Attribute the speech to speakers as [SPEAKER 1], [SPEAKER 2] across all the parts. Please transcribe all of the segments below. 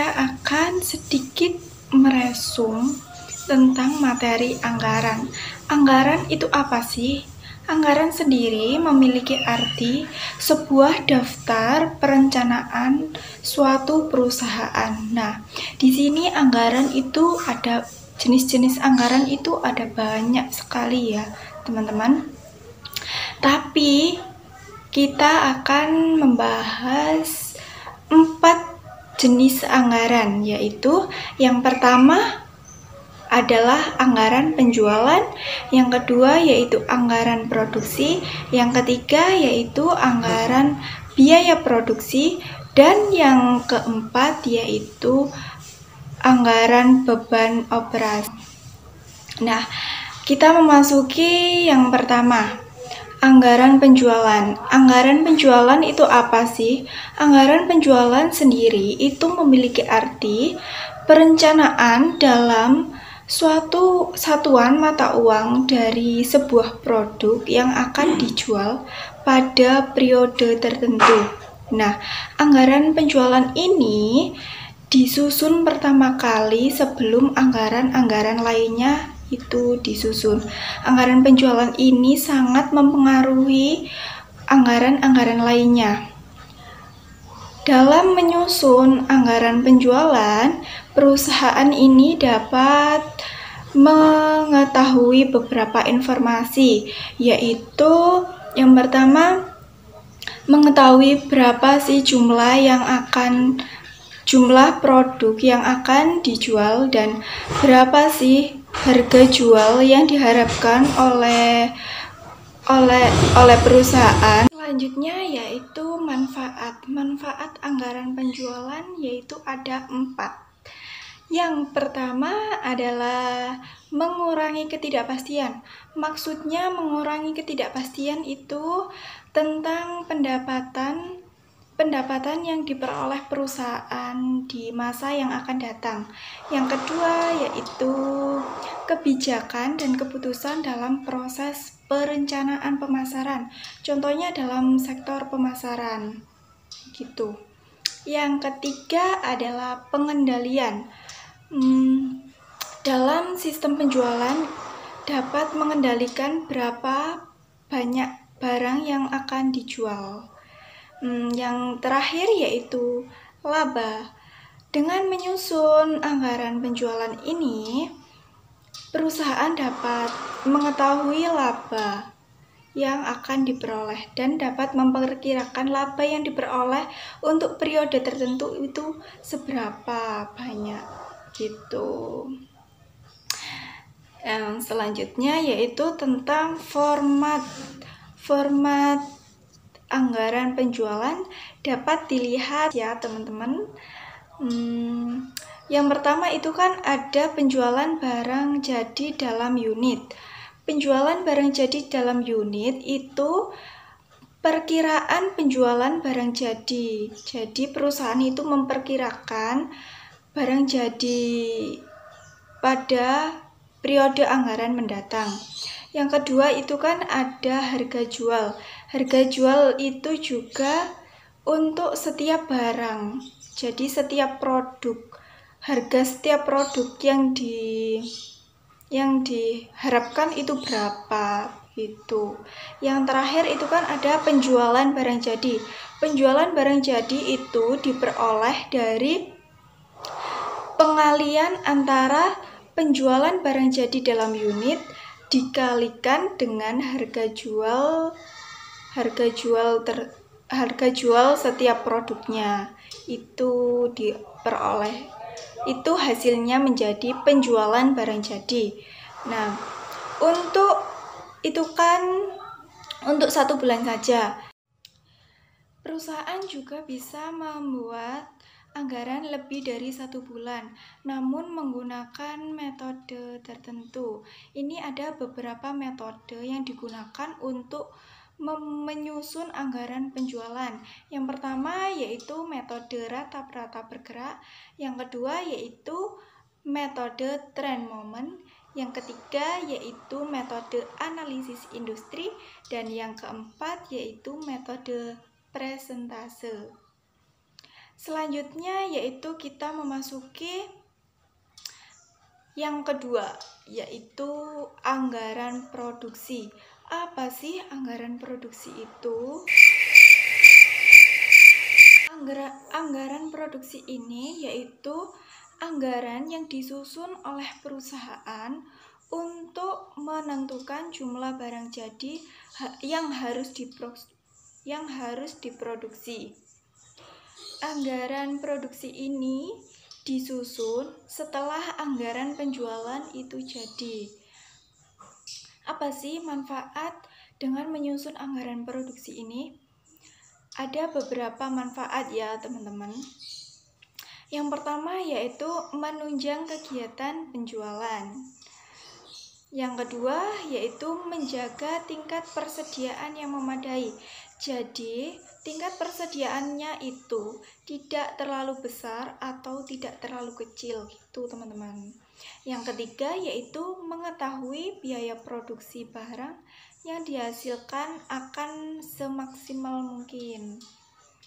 [SPEAKER 1] Saya akan sedikit meresum tentang materi anggaran. Anggaran itu apa sih? Anggaran sendiri memiliki arti sebuah daftar perencanaan suatu perusahaan. Nah, di sini anggaran itu ada jenis-jenis anggaran itu ada banyak sekali ya, teman-teman. Tapi kita akan membahas 4 jenis anggaran, yaitu yang pertama adalah anggaran penjualan, yang kedua yaitu anggaran produksi, yang ketiga yaitu anggaran biaya produksi, dan yang keempat yaitu anggaran beban operasi. Nah, kita memasuki yang pertama, anggaran penjualan. Anggaran penjualan itu apa sih? Anggaran penjualan sendiri itu memiliki arti perencanaan dalam suatu satuan mata uang dari sebuah produk yang akan dijual pada periode tertentu. Nah, anggaran penjualan ini disusun pertama kali sebelum anggaran-anggaran lainnya itu disusun. Anggaran penjualan ini sangat mempengaruhi anggaran-anggaran lainnya. Dalam menyusun anggaran penjualan, perusahaan ini dapat mengetahui beberapa informasi, yaitu yang pertama, mengetahui berapa sih jumlah produk yang akan dijual dan berapa sih harga jual yang diharapkan oleh perusahaan. Selanjutnya yaitu manfaat anggaran penjualan, yaitu ada 4. Yang pertama adalah mengurangi ketidakpastian. Maksudnya mengurangi ketidakpastian itu tentang pendapatan yang diperoleh perusahaan di masa yang akan datang. Yang kedua yaitu kebijakan dan keputusan dalam proses perencanaan pemasaran. Contohnya dalam sektor pemasaran gitu. Yang ketiga adalah pengendalian. Dalam sistem penjualan dapat mengendalikan berapa banyak barang yang akan dijual. Yang terakhir yaitu laba. Dengan menyusun anggaran penjualan ini, perusahaan dapat mengetahui laba yang akan diperoleh dan dapat memperkirakan laba yang diperoleh untuk periode tertentu itu seberapa banyak gitu. Yang selanjutnya yaitu tentang format anggaran penjualan dapat dilihat ya teman-teman. Yang pertama itu kan ada penjualan barang jadi dalam unit. Penjualan barang jadi dalam unit itu perkiraan penjualan barang jadi. Jadi perusahaan itu memperkirakan barang jadi pada periode anggaran mendatang. Yang kedua itu kan ada harga jual. Harga jual itu juga untuk setiap barang. Jadi setiap produk, harga setiap produk yang diharapkan itu berapa gitu. Yang terakhir itu kan ada penjualan barang jadi. Penjualan barang jadi itu diperoleh dari pengalian antara penjualan barang jadi dalam unit dikalikan dengan harga jual setiap produknya, itu diperoleh, itu hasilnya menjadi penjualan barang jadi. Nah, itu kan untuk 1 bulan saja. Perusahaan juga bisa membuat anggaran lebih dari 1 bulan, namun menggunakan metode tertentu. Ini ada beberapa metode yang digunakan untuk menyusun anggaran penjualan. Yang pertama yaitu metode ratap-ratap bergerak, yang kedua yaitu metode trend moment, yang ketiga yaitu metode analisis industri, dan yang keempat yaitu metode presentase. Selanjutnya yaitu kita memasuki yang kedua, yaitu anggaran produksi. Apa sih anggaran produksi itu? Anggaran produksi ini yaitu anggaran yang disusun oleh perusahaan untuk menentukan jumlah barang jadi yang harus diproduksi. Anggaran produksi ini disusun setelah anggaran penjualan itu jadi. Apa sih manfaat dengan menyusun anggaran produksi ini? Ada beberapa manfaat ya teman-teman. Yang pertama yaitu menunjang kegiatan penjualan. Yang kedua yaitu menjaga tingkat persediaan yang memadai. Jadi tingkat persediaannya itu tidak terlalu besar atau tidak terlalu kecil gitu teman-teman. Yang ketiga yaitu mengetahui biaya produksi barang yang dihasilkan akan semaksimal mungkin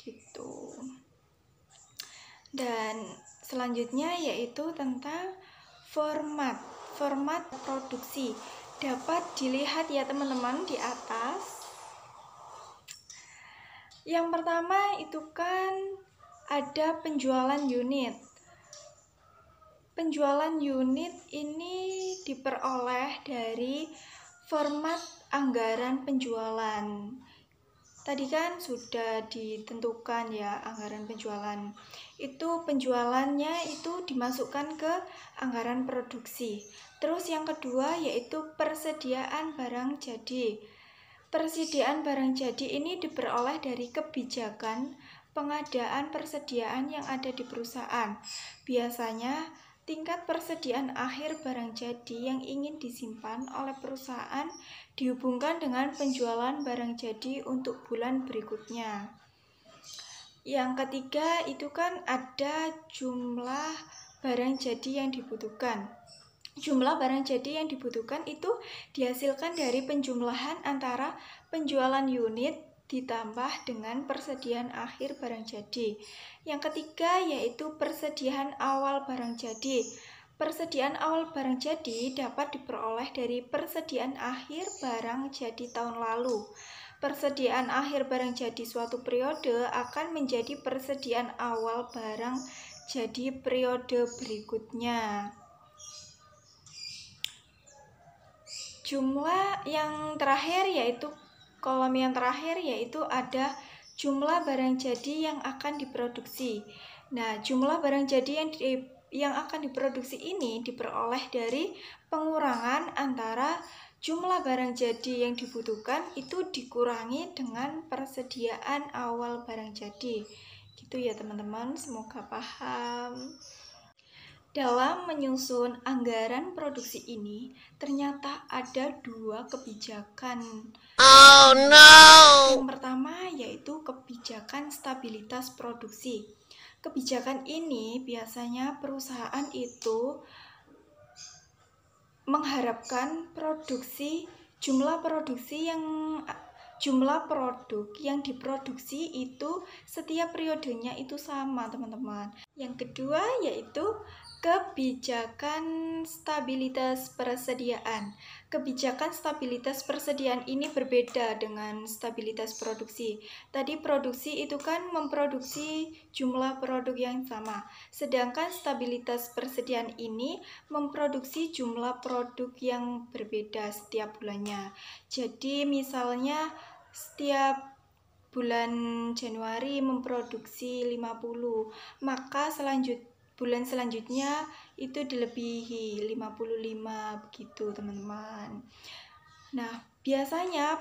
[SPEAKER 1] gitu. Dan selanjutnya yaitu tentang format produksi. Dapat dilihat ya teman-teman di atas. Yang pertama itu kan ada penjualan unit. Penjualan unit ini diperoleh dari format anggaran penjualan. Tadi kan sudah ditentukan ya anggaran penjualan. Itu penjualannya itu dimasukkan ke anggaran produksi. Terus yang kedua yaitu persediaan barang jadi. Persediaan barang jadi ini diperoleh dari kebijakan pengadaan persediaan yang ada di perusahaan. Biasanya tingkat persediaan akhir barang jadi yang ingin disimpan oleh perusahaan dihubungkan dengan penjualan barang jadi untuk bulan berikutnya. Yang ketiga itu kan ada jumlah barang jadi yang dibutuhkan. Jumlah barang jadi yang dibutuhkan itu dihasilkan dari penjumlahan antara penjualan unit ditambah dengan persediaan akhir barang jadi. Yang ketiga yaitu persediaan awal barang jadi. Persediaan awal barang jadi dapat diperoleh dari persediaan akhir barang jadi tahun lalu. Persediaan akhir barang jadi suatu periode akan menjadi persediaan awal barang jadi periode berikutnya. Jumlah yang terakhir yaitu kolom yang terakhir yaitu ada jumlah barang jadi yang akan diproduksi. Nah, jumlah barang jadi yang akan diproduksi ini diperoleh dari pengurangan antara jumlah barang jadi yang dibutuhkan itu dikurangi dengan persediaan awal barang jadi. Gitu ya teman-teman, semoga paham. Dalam menyusun anggaran produksi ini, ternyata ada dua kebijakan. Oh no! Yang pertama yaitu kebijakan stabilitas produksi. Kebijakan ini biasanya perusahaan itu mengharapkan jumlah produk yang diproduksi itu setiap periodenya itu sama teman-teman. Yang kedua yaitu kebijakan stabilitas persediaan. Kebijakan stabilitas persediaan ini berbeda dengan stabilitas produksi. Tadi produksi itu kan memproduksi jumlah produk yang sama. Sedangkan stabilitas persediaan ini memproduksi jumlah produk yang berbeda setiap bulannya. Jadi misalnya setiap bulan Januari memproduksi 50, maka bulan selanjutnya itu dilebihi 55 begitu teman-teman. Nah, biasanya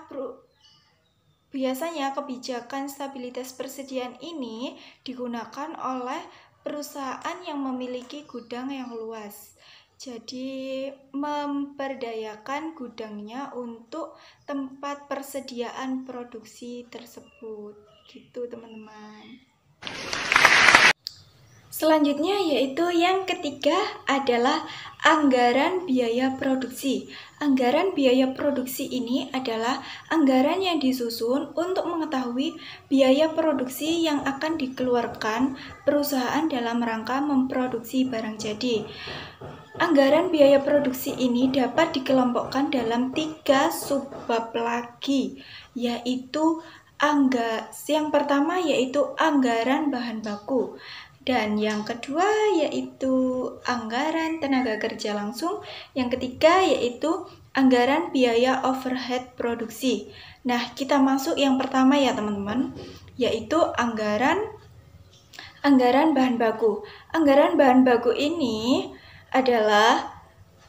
[SPEAKER 1] kebijakan stabilitas persediaan ini digunakan oleh perusahaan yang memiliki gudang yang luas. Jadi memperdayakan gudangnya untuk tempat persediaan produksi tersebut. Gitu teman-teman. Selanjutnya yaitu yang ketiga adalah anggaran biaya produksi. Anggaran biaya produksi ini adalah anggaran yang disusun untuk mengetahui biaya produksi yang akan dikeluarkan perusahaan dalam rangka memproduksi barang jadi. Anggaran biaya produksi ini dapat dikelompokkan dalam 3 subbab lagi, yaitu yang pertama yaitu anggaran bahan baku. Dan yang kedua yaitu anggaran tenaga kerja langsung. Yang ketiga yaitu anggaran biaya overhead produksi. Nah, kita masuk yang pertama ya teman-teman, yaitu anggaran bahan baku. Anggaran bahan baku ini adalah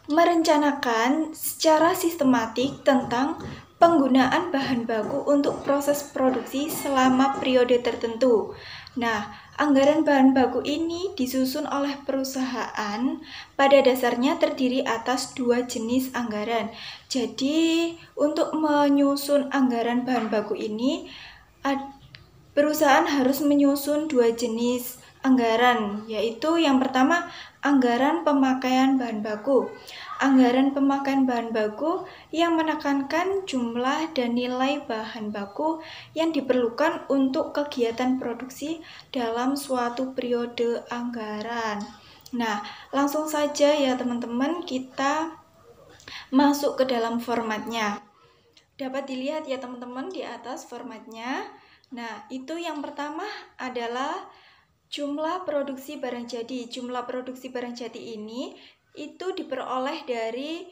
[SPEAKER 1] merencanakan secara sistematik tentang penggunaan bahan baku untuk proses produksi selama periode tertentu. Nah, anggaran bahan baku ini disusun oleh perusahaan, pada dasarnya terdiri atas 2 jenis anggaran. Jadi, untuk menyusun anggaran bahan baku ini, perusahaan harus menyusun 2 jenis anggaran, yaitu yang pertama anggaran pemakaian bahan baku. Anggaran pemakaian bahan baku yang menekankan jumlah dan nilai bahan baku yang diperlukan untuk kegiatan produksi dalam suatu periode anggaran. Nah, langsung saja ya teman-teman, kita masuk ke dalam formatnya. Dapat dilihat ya teman-teman di atas formatnya. Nah, itu yang pertama adalah jumlah produksi barang jadi. Jumlah produksi barang jadi ini itu diperoleh dari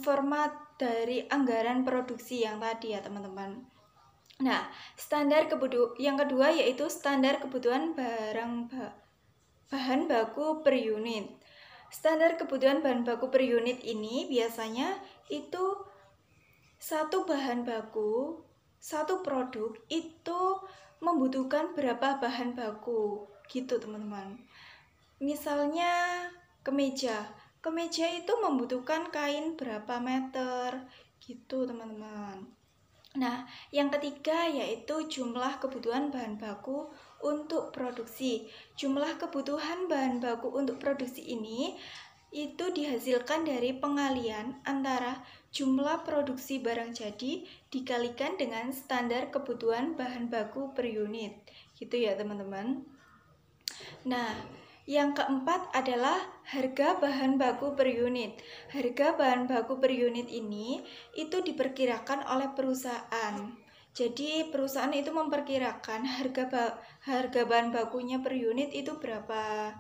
[SPEAKER 1] format dari anggaran produksi yang tadi ya teman-teman. Nah, yang kedua yaitu standar kebutuhan bahan baku per unit. Standar kebutuhan bahan baku per unit ini biasanya itu satu bahan baku, satu produk itu membutuhkan berapa bahan baku gitu teman-teman. Misalnya kemeja itu membutuhkan kain berapa meter gitu teman-teman. Nah, yang ketiga yaitu jumlah kebutuhan bahan baku untuk produksi. Jumlah kebutuhan bahan baku untuk produksi ini itu dihasilkan dari pengalian antara jumlah produksi barang jadi dikalikan dengan standar kebutuhan bahan baku per unit. Gitu ya teman-teman. Nah, yang keempat adalah harga bahan baku per unit. Harga bahan baku per unit ini itu diperkirakan oleh perusahaan. Jadi perusahaan itu memperkirakan harga bahan bakunya per unit itu berapa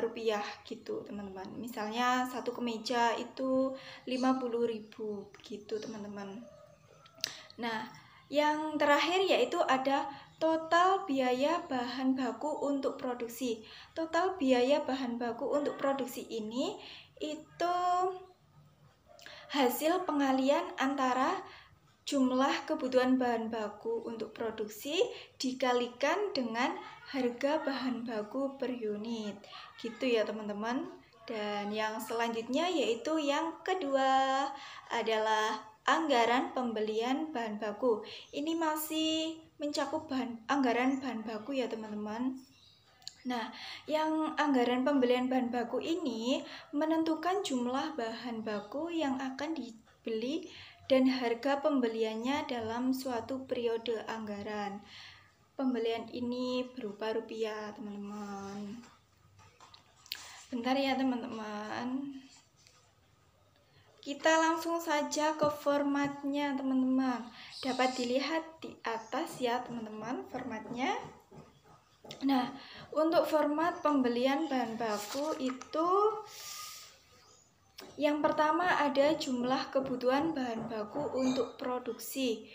[SPEAKER 1] rupiah gitu teman-teman. Misalnya satu kemeja itu 50.000 gitu teman-teman. Nah, yang terakhir yaitu ada total biaya bahan baku untuk produksi. Total biaya bahan baku untuk produksi ini itu hasil pengalian antara jumlah kebutuhan bahan baku untuk produksi dikalikan dengan harga bahan baku per unit. Gitu ya teman-teman. Dan yang selanjutnya yaitu yang kedua adalah anggaran pembelian bahan baku. Ini masih mencakup anggaran bahan baku ya teman-teman. Nah, yang anggaran pembelian bahan baku ini menentukan jumlah bahan baku yang akan dibeli dan harga pembeliannya dalam suatu periode anggaran. Pembelian ini berupa rupiah, teman-teman. Bentar ya, teman-teman. Kita langsung saja ke formatnya, teman-teman. Dapat dilihat di atas ya, teman-teman, formatnya. Nah, untuk format pembelian bahan baku itu yang pertama ada jumlah kebutuhan bahan baku untuk produksi.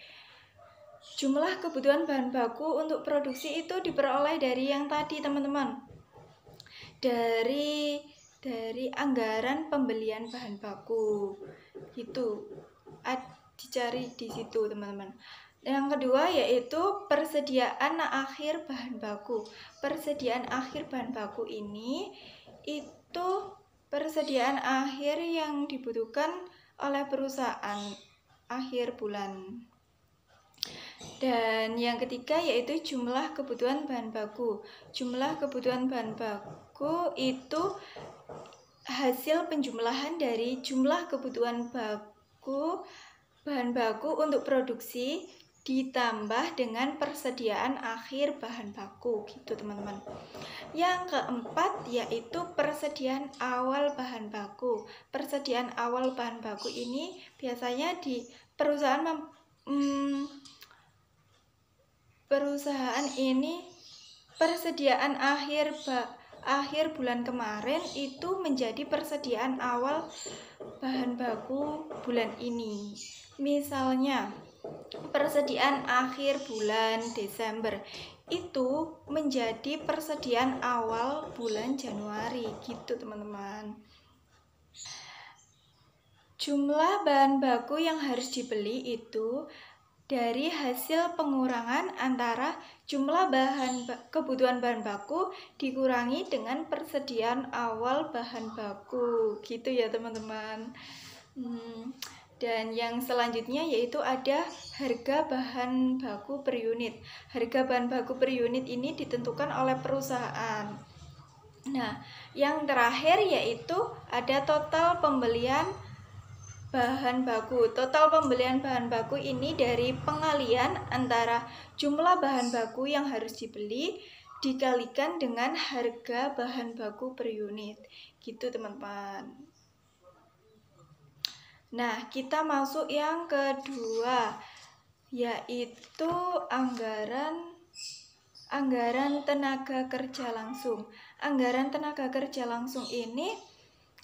[SPEAKER 1] Jumlah kebutuhan bahan baku untuk produksi itu diperoleh dari yang tadi, teman-teman. Dari anggaran pembelian bahan baku. Gitu. Dicari di situ, teman-teman. Yang kedua yaitu persediaan akhir bahan baku. Persediaan akhir bahan baku ini itu persediaan akhir yang dibutuhkan oleh perusahaan akhir bulan. Dan yang ketiga yaitu jumlah kebutuhan bahan baku. Jumlah kebutuhan bahan baku itu hasil penjumlahan dari jumlah kebutuhan bahan baku untuk produksi ditambah dengan persediaan akhir bahan baku gitu teman-teman. Yang keempat yaitu persediaan awal bahan baku. Persediaan awal bahan baku ini biasanya di perusahaan ini persediaan akhir bulan kemarin itu menjadi persediaan awal bahan baku bulan ini. Misalnya persediaan akhir bulan Desember itu menjadi persediaan awal bulan Januari gitu teman-teman. Jumlah bahan baku yang harus dibeli itu dari hasil pengurangan antara jumlah kebutuhan bahan baku dikurangi dengan persediaan awal bahan baku gitu ya teman-teman. Dan yang selanjutnya yaitu ada harga bahan baku per unit. Harga bahan baku per unit ini ditentukan oleh perusahaan. Nah, yang terakhir yaitu ada total pembelian bahan baku. Total pembelian bahan baku ini dari pengalian antara jumlah bahan baku yang harus dibeli dikalikan dengan harga bahan baku per unit. Gitu teman-teman. Nah, kita masuk yang kedua, yaitu anggaran tenaga kerja langsung. Anggaran tenaga kerja langsung ini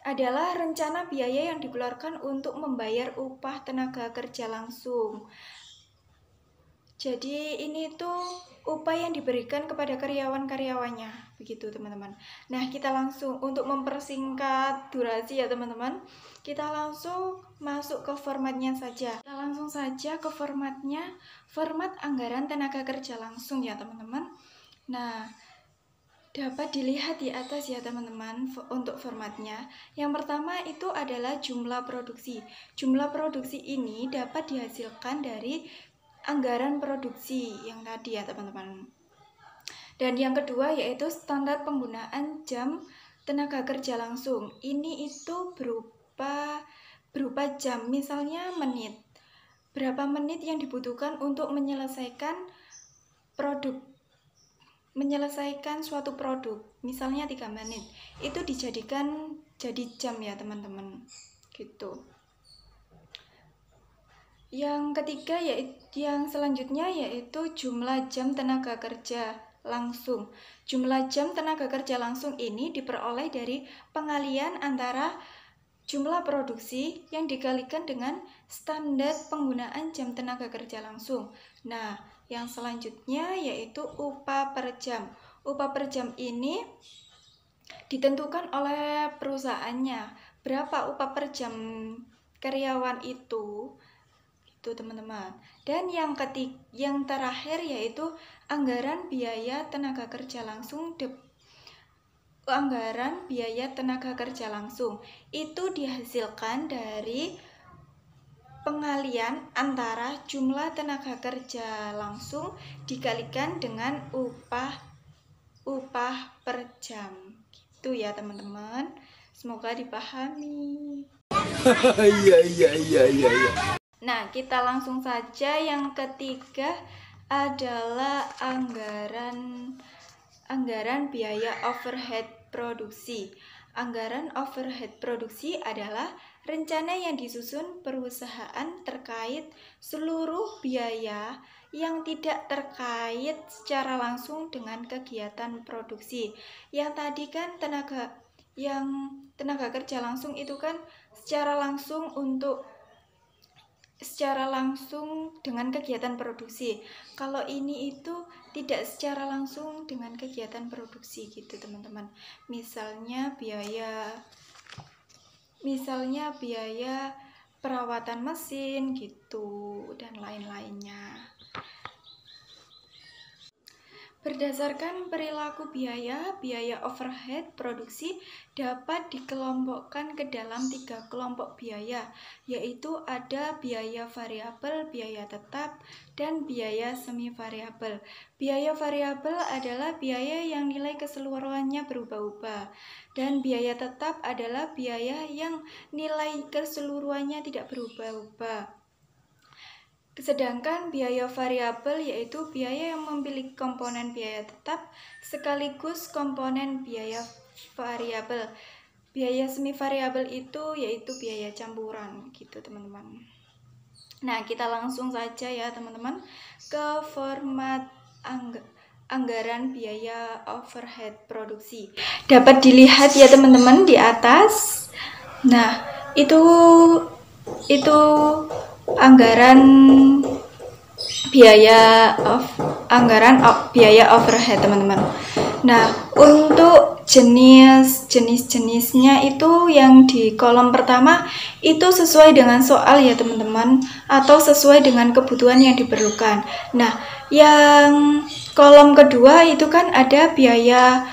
[SPEAKER 1] adalah rencana biaya yang dikeluarkan untuk membayar upah tenaga kerja langsung. Jadi ini tuh upah yang diberikan kepada karyawan-karyawannya, begitu teman-teman. Nah, kita langsung untuk mempersingkat durasi ya teman-teman, kita langsung masuk ke formatnya saja. Kita langsung saja ke formatnya, format anggaran tenaga kerja langsung ya teman-teman. Nah, dapat dilihat di atas ya teman-teman untuk formatnya. Yang pertama itu adalah jumlah produksi. Jumlah produksi ini dapat dihasilkan dari anggaran produksi yang tadi ya teman-teman. Dan yang kedua yaitu standar penggunaan jam tenaga kerja langsung. Ini itu berupa jam, misalnya menit. Berapa menit yang dibutuhkan untuk menyelesaikan suatu produk. Misalnya 3 menit. Itu dijadikan jadi jam ya teman-teman. Gitu. Yang ketiga yang selanjutnya yaitu jumlah jam tenaga kerja langsung. Jumlah jam tenaga kerja langsung ini diperoleh dari pengalian antara jumlah produksi yang dikalikan dengan standar penggunaan jam tenaga kerja langsung. Nah, yang selanjutnya yaitu upah per jam. Upah per jam ini ditentukan oleh perusahaannya. Berapa upah per jam karyawan itu teman-teman. Dan yang terakhir yaitu anggaran biaya tenaga kerja langsung. Anggaran biaya tenaga kerja langsung itu dihasilkan dari pengalian antara jumlah tenaga kerja langsung dikalikan dengan upah per jam. Gitu ya teman-teman. Semoga dipahami. Iya. Nah, kita langsung saja yang ketiga adalah anggaran biaya overhead produksi. Anggaran overhead produksi adalah rencana yang disusun perusahaan terkait seluruh biaya yang tidak terkait secara langsung dengan kegiatan produksi. Yang tadi kan tenaga kerja langsung itu kan secara langsung dengan kegiatan produksi. Kalau ini itu tidak secara langsung dengan kegiatan produksi gitu teman-teman. Misalnya biaya perawatan mesin gitu dan lain-lainnya. Berdasarkan perilaku biaya, biaya overhead produksi dapat dikelompokkan ke dalam 3 kelompok biaya, yaitu ada biaya variabel, biaya tetap, dan biaya semi variabel. Biaya variabel adalah biaya yang nilai keseluruhannya berubah-ubah, dan biaya tetap adalah biaya yang nilai keseluruhannya tidak berubah-ubah. Sedangkan biaya variabel yaitu biaya yang memiliki komponen biaya tetap sekaligus komponen biaya variabel. Biaya semi variabel itu yaitu biaya campuran gitu teman-teman. Nah, kita langsung saja ya teman-teman ke format anggaran biaya overhead produksi. Dapat dilihat ya teman-teman di atas. Nah, itu anggaran biaya overhead teman-teman. Nah, untuk jenisnya itu yang di kolom pertama itu sesuai dengan soal ya teman-teman, atau sesuai dengan kebutuhan yang diperlukan. Nah, yang kolom kedua itu kan ada biaya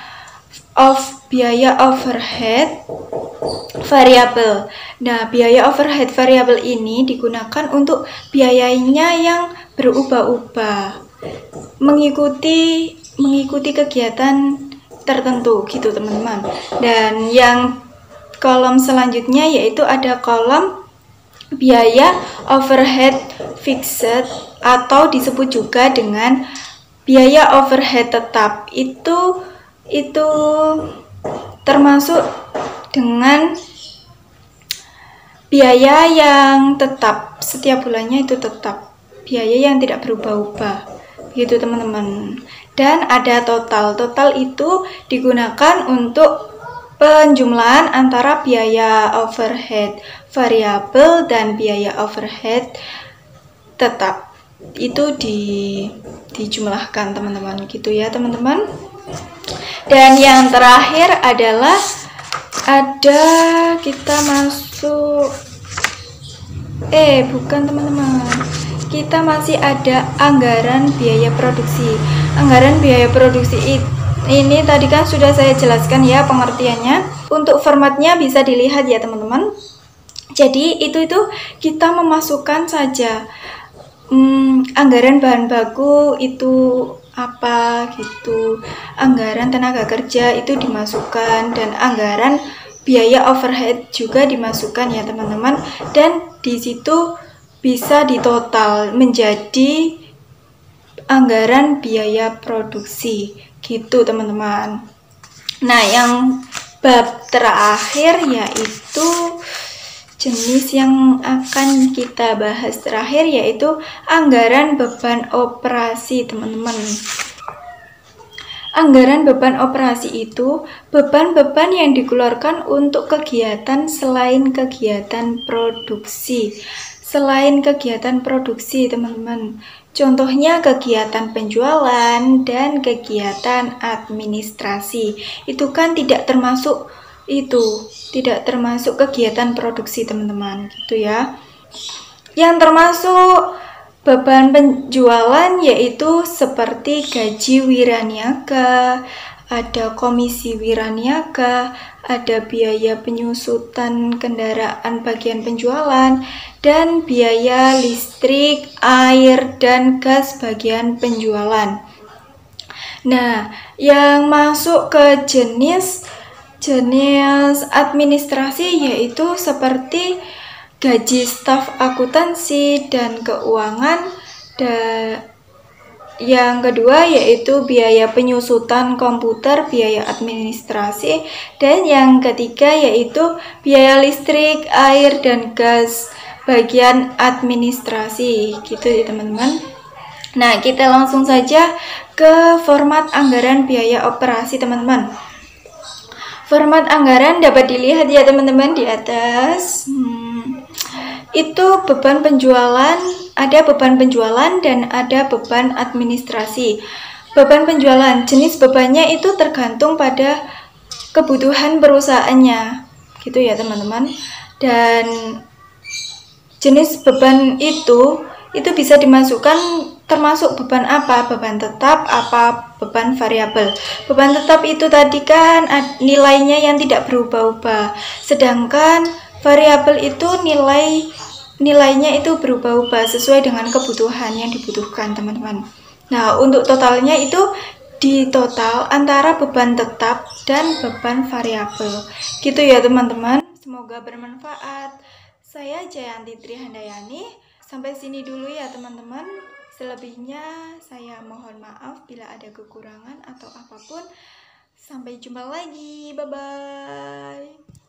[SPEAKER 1] overhead variabel. Nah, biaya overhead variabel ini digunakan untuk biayanya yang berubah-ubah, mengikuti kegiatan tertentu gitu teman-teman. Dan yang kolom selanjutnya yaitu ada kolom biaya overhead fixed atau disebut juga dengan biaya overhead tetap. Itu termasuk dengan biaya yang tetap, setiap bulannya itu tetap, biaya yang tidak berubah-ubah gitu teman-teman. Dan ada total itu digunakan untuk penjumlahan antara biaya overhead variabel dan biaya overhead tetap, itu dijumlahkan teman-teman gitu ya teman-teman. Dan yang terakhir adalah kita masuk bukan teman-teman, kita masih ada anggaran biaya produksi. Anggaran biaya produksi ini tadi kan sudah saya jelaskan ya pengertiannya. Untuk formatnya bisa dilihat ya teman-teman. Jadi itu kita memasukkan saja anggaran bahan baku itu apa gitu, anggaran tenaga kerja itu dimasukkan, dan anggaran biaya overhead juga dimasukkan ya teman-teman, dan di situ bisa ditotal menjadi anggaran biaya produksi gitu teman-teman. Nah, yang bab terakhir yaitu jenis yang akan kita bahas terakhir yaitu anggaran beban operasi teman-teman. Anggaran beban operasi itu beban-beban yang dikeluarkan untuk kegiatan selain kegiatan produksi. Selain kegiatan produksi teman-teman, contohnya kegiatan penjualan dan kegiatan administrasi, itu kan tidak termasuk kegiatan produksi teman-teman gitu ya. Yang termasuk beban penjualan yaitu seperti gaji wiraniaga, ada komisi wiraniaga, ada biaya penyusutan kendaraan bagian penjualan, dan biaya listrik, air, dan gas bagian penjualan. Nah, yang masuk ke jenis administrasi yaitu seperti gaji staf akuntansi dan keuangan. Yang kedua yaitu biaya penyusutan komputer, biaya administrasi, dan yang ketiga yaitu biaya listrik, air, dan gas bagian administrasi gitu ya teman-teman. Nah, kita langsung saja ke format anggaran biaya operasi teman-teman. Format anggaran dapat dilihat ya teman-teman di atas. Itu beban penjualan, ada beban penjualan dan ada beban administrasi. Beban penjualan, jenis bebannya itu tergantung pada kebutuhan perusahaannya gitu ya teman-teman. Dan jenis beban itu bisa dimasukkan termasuk beban apa? Beban tetap apa beban variabel? Beban tetap itu tadi kan nilainya yang tidak berubah-ubah. Sedangkan variabel itu nilainya itu berubah-ubah sesuai dengan kebutuhan yang dibutuhkan, teman-teman. Nah, untuk totalnya itu di total antara beban tetap dan beban variabel. Gitu ya, teman-teman. Semoga bermanfaat. Saya Jayanti Trihandayani. Sampai sini dulu ya, teman-teman. Selebihnya saya mohon maaf bila ada kekurangan atau apapun. Sampai jumpa lagi. Bye-bye.